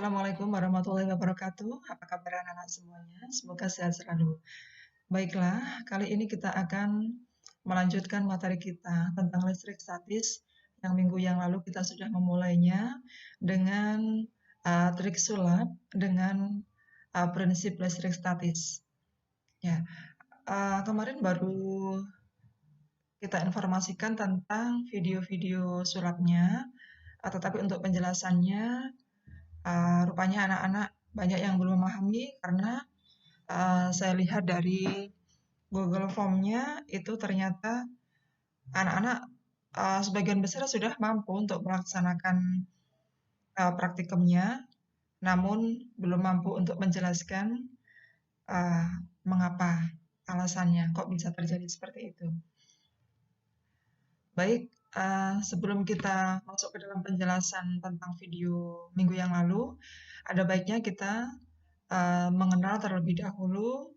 Assalamualaikum warahmatullahi wabarakatuh. Apa kabar anak-anak semuanya? Semoga sehat selalu. Baiklah, kali ini kita akan melanjutkan materi kita tentang listrik statis yang minggu yang lalu kita sudah memulainya dengan trik sulap dengan prinsip listrik statis. Ya, kemarin baru kita informasikan tentang video-video sulapnya, tetapi untuk penjelasannya rupanya anak-anak banyak yang belum memahami karena saya lihat dari Google Form-nya itu ternyata anak-anak sebagian besar sudah mampu untuk melaksanakan praktikumnya, namun belum mampu untuk menjelaskan mengapa alasannya, kok bisa terjadi seperti itu. Baik, sebelum kita masuk ke dalam penjelasan tentang video minggu yang lalu, ada baiknya kita mengenal terlebih dahulu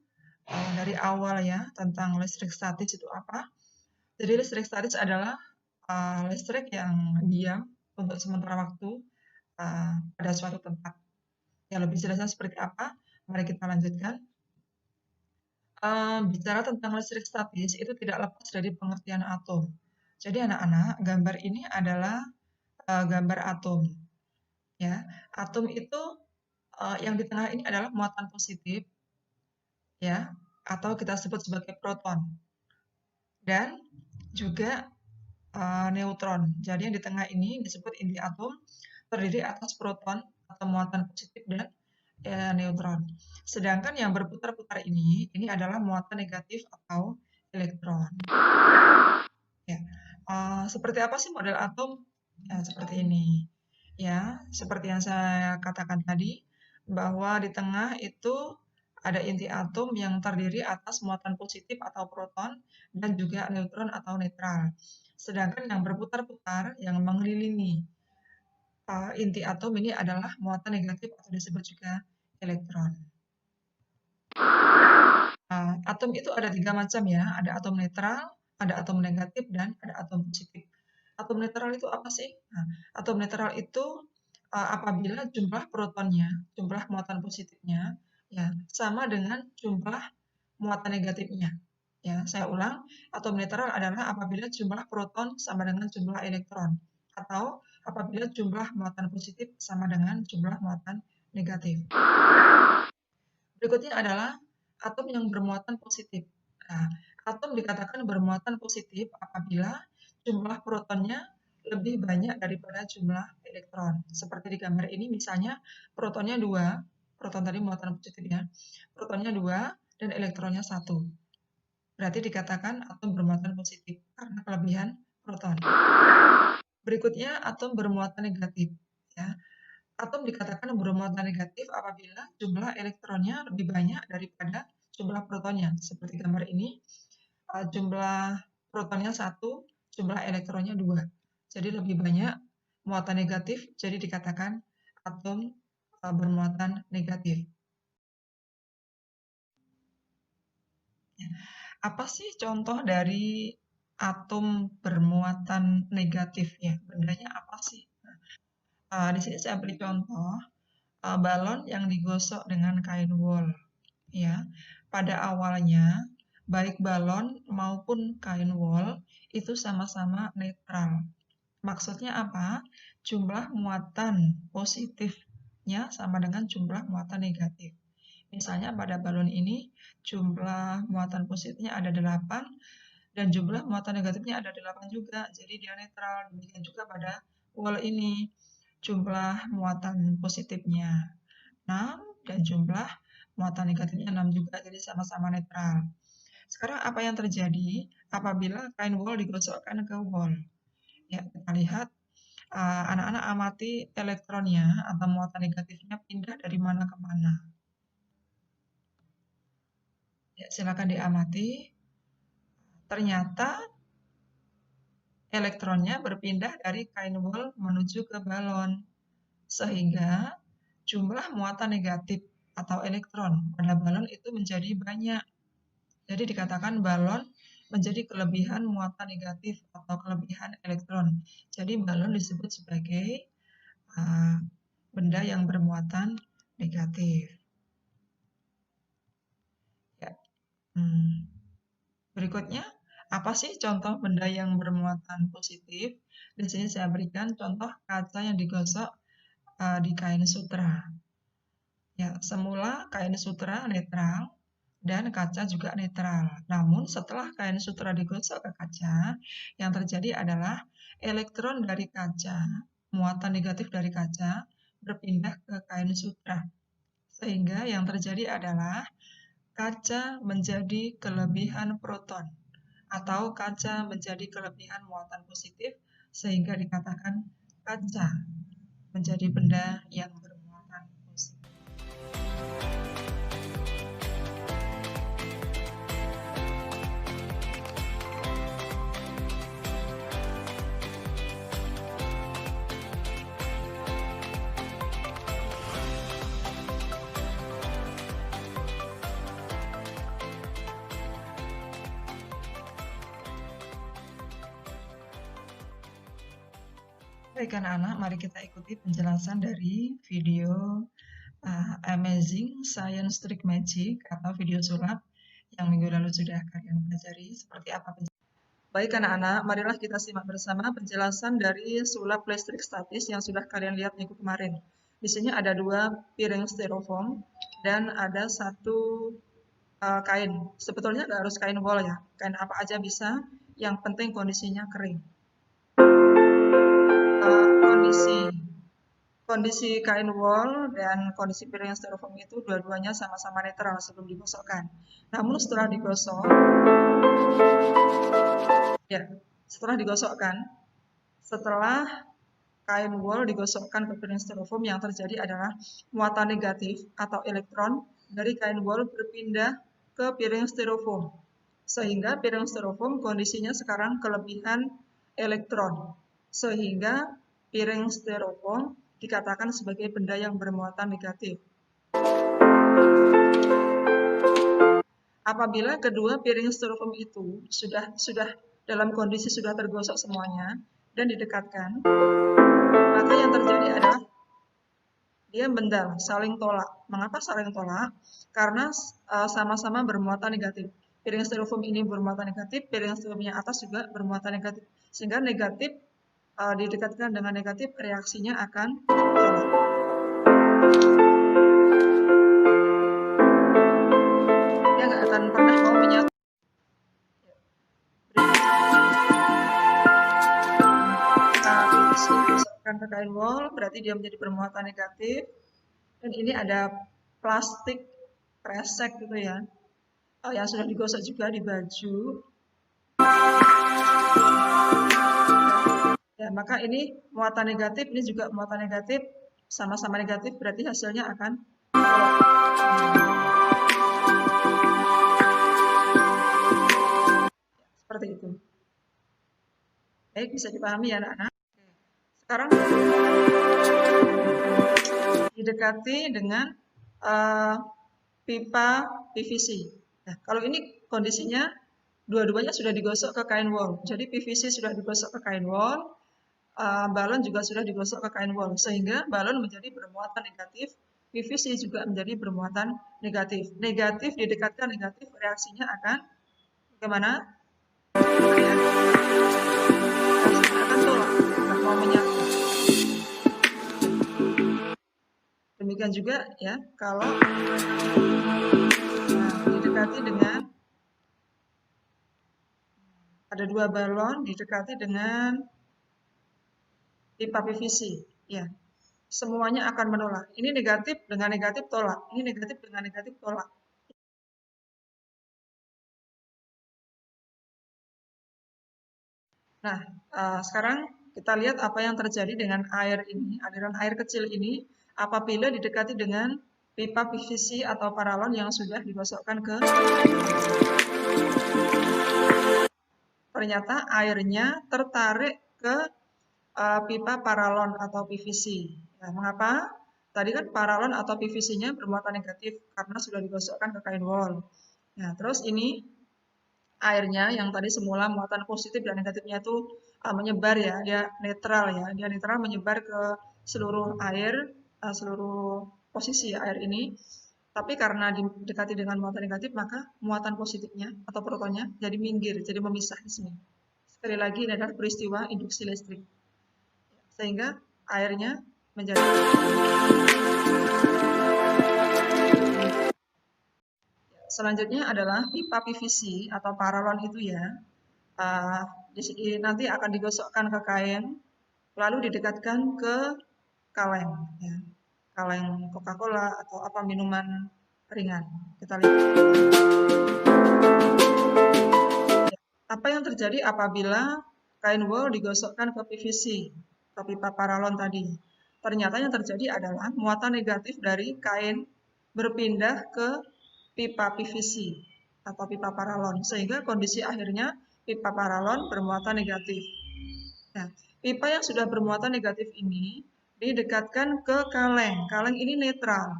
dari awal ya tentang listrik statis itu apa. Jadi listrik statis adalah listrik yang diam untuk sementara waktu pada suatu tempat. Ya, lebih jelasnya seperti apa? Mari kita lanjutkan. Bicara tentang listrik statis itu tidak lepas dari pengertian atom. Jadi anak-anak, gambar ini adalah gambar atom. Ya, atom itu yang di tengah ini adalah muatan positif, ya, atau kita sebut sebagai proton, dan juga neutron. Jadi yang di tengah ini disebut inti atom, terdiri atas proton atau muatan positif dan neutron. Sedangkan yang berputar-putar ini adalah muatan negatif atau elektron. Ya. Seperti apa sih model atom? Ya, seperti ini. Ya, seperti yang saya katakan tadi, bahwa di tengah itu ada inti atom yang terdiri atas muatan positif atau proton dan juga neutron atau netral. Sedangkan yang berputar-putar, yang mengelilingi inti atom ini adalah muatan negatif atau disebut juga elektron. Atom itu ada 3 macam ya, ada atom netral, ada atom negatif, dan ada atom positif. Atom netral itu apa sih? Nah, atom netral itu apabila jumlah protonnya, jumlah muatan positifnya, ya sama dengan jumlah muatan negatifnya. Ya, saya ulang, atom netral adalah apabila jumlah proton sama dengan jumlah elektron, atau apabila jumlah muatan positif sama dengan jumlah muatan negatif. Berikutnya adalah atom yang bermuatan positif. Nah, atom dikatakan bermuatan positif apabila jumlah protonnya lebih banyak daripada jumlah elektron. Seperti di gambar ini misalnya protonnya 2, proton tadi muatan positif ya, protonnya 2 dan elektronnya 1. Berarti dikatakan atom bermuatan positif karena kelebihan proton. Berikutnya atom bermuatan negatif. Ya. Atom dikatakan bermuatan negatif apabila jumlah elektronnya lebih banyak daripada jumlah protonnya. Seperti gambar ini, jumlah protonnya 1, jumlah elektronnya 2. Jadi lebih banyak muatan negatif, jadi dikatakan atom bermuatan negatif. Apa sih contoh dari atom bermuatan negatif ya? Bendanya apa sih? Di sini saya beri contoh balon yang digosok dengan kain wol. Ya, pada awalnya baik balon maupun kain wol itu sama-sama netral. Maksudnya apa? Jumlah muatan positifnya sama dengan jumlah muatan negatif. Misalnya pada balon ini jumlah muatan positifnya ada 8 dan jumlah muatan negatifnya ada 8 juga. Jadi dia netral. Demikian juga pada wol ini jumlah muatan positifnya 6 dan jumlah muatan negatifnya 6 juga. Jadi sama-sama netral. Sekarang apa yang terjadi apabila kain wol digosokkan ke wol? Ya, kita lihat anak-anak amati elektronnya atau muatan negatifnya pindah dari mana ke mana. Ya, silakan diamati. Ternyata elektronnya berpindah dari kain wol menuju ke balon. Sehingga jumlah muatan negatif atau elektron pada balon itu menjadi banyak. Jadi dikatakan balon menjadi kelebihan muatan negatif atau kelebihan elektron. Jadi balon disebut sebagai benda yang bermuatan negatif. Ya. Berikutnya, apa sih contoh benda yang bermuatan positif? Di sini saya berikan contoh kaca yang digosok di kain sutra. Ya, semula kain sutra netral dan kaca juga netral. Namun setelah kain sutra digosok ke kaca, yang terjadi adalah elektron dari kaca, muatan negatif dari kaca, berpindah ke kain sutra. Sehingga yang terjadi adalah kaca menjadi kelebihan proton atau kaca menjadi kelebihan muatan positif sehingga dikatakan kaca menjadi benda yang bermuatan positif. Baik anak-anak, mari kita ikuti penjelasan dari video Amazing Science Trick Magic atau video sulap yang minggu lalu sudah kalian pelajari seperti apa penjelasan. Baik anak-anak, marilah kita simak bersama penjelasan dari sulap listrik statis yang sudah kalian lihat minggu kemarin. Di sini ada 2 piring styrofoam dan ada 1 kain. Sebetulnya nggak harus kain wol ya, kain apa aja bisa, yang penting kondisinya kering. Kondisi kain wol dan kondisi piring styrofoam itu dua-duanya sama-sama netral sebelum digosokkan. Namun setelah digosok, ya, setelah kain wol digosokkan ke piring styrofoam, yang terjadi adalah muatan negatif atau elektron dari kain wol berpindah ke piring styrofoam. Sehingga piring styrofoam kondisinya sekarang kelebihan elektron. Sehingga piring styrofoam dikatakan sebagai benda yang bermuatan negatif. Apabila kedua piring styrofoam itu sudah dalam kondisi sudah tergosok semuanya dan didekatkan, maka yang terjadi adalah dia bendal, saling tolak. Mengapa saling tolak? Karena sama-sama bermuatan negatif. Piring styrofoam ini bermuatan negatif, piring styrofoam yang atas juga bermuatan negatif. Sehingga negatif didekatkan dengan negatif, reaksinya akan tolak. Dia nggak akan pernah mau menyatu. Disebutkan ke kain wol, berarti dia menjadi bermuatan negatif. Dan ini ada plastik kresek gitu ya, yang sudah digosok juga di baju. Ya, maka ini muatan negatif, ini juga muatan negatif, sama-sama negatif, berarti hasilnya akan seperti itu. Baik, bisa dipahami ya anak-anak. Sekarang didekati dengan pipa PVC. Nah, kalau ini kondisinya dua-duanya sudah digosok ke kain wol. Jadi PVC sudah digosok ke kain wol, balon juga sudah digosok ke kain wol, sehingga balon menjadi bermuatan negatif, PVC juga menjadi bermuatan negatif. Negatif didekatkan negatif, reaksinya akan bagaimana? Reaksinya akan tolak, tidak mau menyatu. Demikian juga ya, kalau didekati dengan ada 2 balon didekati dengan pipa PVC, ya, semuanya akan menolak. Ini negatif dengan negatif tolak, ini negatif dengan negatif tolak. Nah, sekarang kita lihat apa yang terjadi dengan air ini, aliran air kecil ini, apabila didekati dengan pipa PVC atau paralon yang sudah digosokkan ke. Ternyata airnya tertarik ke pipa paralon atau PVC. Nah, mengapa? Tadi kan paralon atau PVC-nya bermuatan negatif karena sudah digosokkan ke kain wol. Nah, terus ini airnya yang tadi semula muatan positif dan negatifnya itu menyebar ya, dia netral ya, dia netral menyebar ke seluruh air seluruh posisi air ini. Tapi karena didekati dengan muatan negatif, maka muatan positifnya atau protonnya jadi minggir, jadi memisah di sini. Sekali lagi, ini adalah peristiwa induksi listrik. Sehingga airnya menjadi selanjutnya adalah pipa PVC atau paralon itu ya. Nanti akan digosokkan ke kain, lalu didekatkan ke kaleng, ya. Kaleng Coca-Cola atau apa minuman ringan. Kita lihat. Apa yang terjadi apabila kain wol digosokkan ke PVC, ke pipa paralon tadi? Ternyata yang terjadi adalah muatan negatif dari kain berpindah ke pipa PVC atau pipa paralon, sehingga kondisi akhirnya pipa paralon bermuatan negatif. Nah, pipa yang sudah bermuatan negatif ini didekatkan ke kaleng. Kaleng ini netral.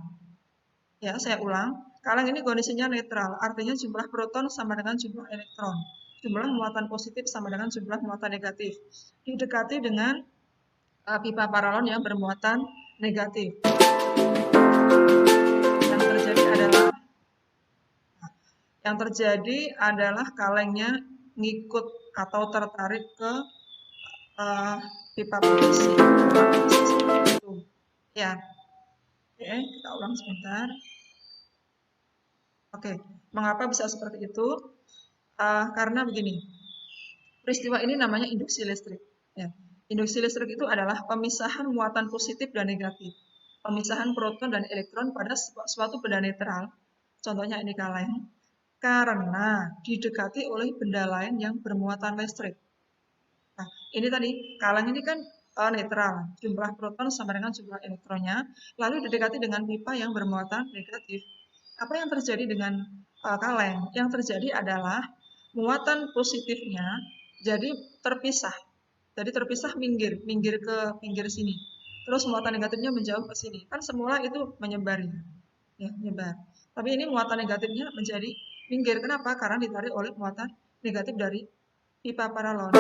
Ya, saya ulang. Kaleng ini kondisinya netral, artinya jumlah proton sama dengan jumlah elektron. Jumlah muatan positif sama dengan jumlah muatan negatif. Didekati dengan pipa paralon yang bermuatan negatif. Yang terjadi adalah kalengnya ngikut atau tertarik ke pipa PVC. Ya, oke, kita ulang sebentar. Oke, mengapa bisa seperti itu? Karena begini, peristiwa ini namanya induksi listrik. Ya. Induksi listrik itu adalah pemisahan muatan positif dan negatif, pemisahan proton dan elektron pada suatu benda netral, contohnya ini kaleng, karena didekati oleh benda lain yang bermuatan listrik. Nah, ini tadi, kaleng ini kan netral, jumlah proton sama dengan jumlah elektronnya, lalu didekati dengan pipa yang bermuatan negatif. Apa yang terjadi dengan kaleng? Yang terjadi adalah muatan positifnya jadi terpisah. Jadi terpisah minggir ke pinggir sini. Terus muatan negatifnya menjauh ke sini. Kan semula itu menyebar ya, menyebar. Tapi ini muatan negatifnya menjadi minggir. Kenapa? Karena ditarik oleh muatan negatif dari pipa paralon.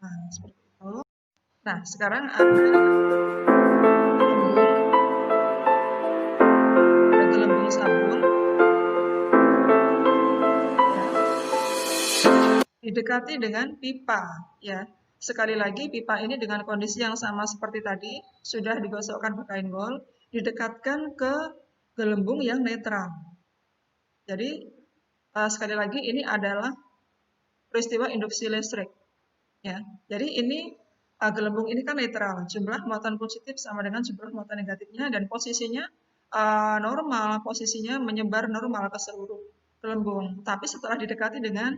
Nah, seperti itu. Nah, sekarang ada gelembung sabun. Didekati dengan pipa, ya. Sekali lagi pipa ini dengan kondisi yang sama seperti tadi, sudah digosokkan ke kain wol, didekatkan ke gelembung yang netral. Jadi sekali lagi ini adalah peristiwa induksi listrik, ya. Jadi ini gelembung ini kan netral, jumlah muatan positif sama dengan jumlah muatan negatifnya dan posisinya normal, posisinya menyebar normal ke seluruh gelembung. Tapi setelah didekati dengan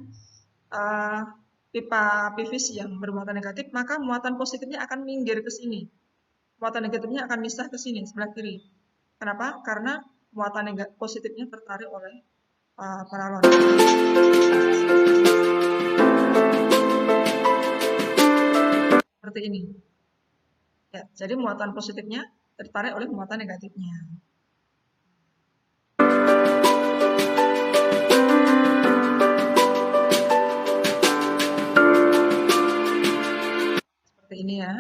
pipa PVC yang bermuatan negatif, maka muatan positifnya akan minggir ke sini. Muatan negatifnya akan misah ke sini, sebelah kiri. Kenapa? Karena muatan positifnya tertarik oleh paralon. Seperti ini. Ya, jadi muatan positifnya tertarik oleh muatan negatifnya. Seperti ini ya.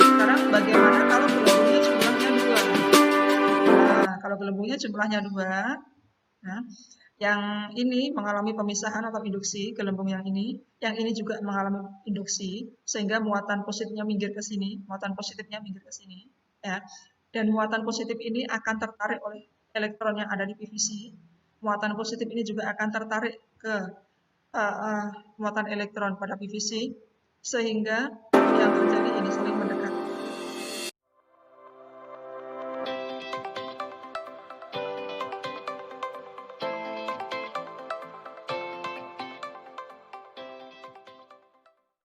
Sekarang bagaimana kalau gelembungnya jumlahnya 2? Nah, kalau gelembungnya jumlahnya 2, nah, yang ini mengalami pemisahan atau induksi, gelembung yang ini juga mengalami induksi, sehingga muatan positifnya minggir ke sini, muatan positifnya minggir ke sini, ya. Dan muatan positif ini akan tertarik oleh elektron yang ada di PVC. Muatan positif ini juga akan tertarik ke muatan elektron pada PVC, sehingga yang terjadi ini saling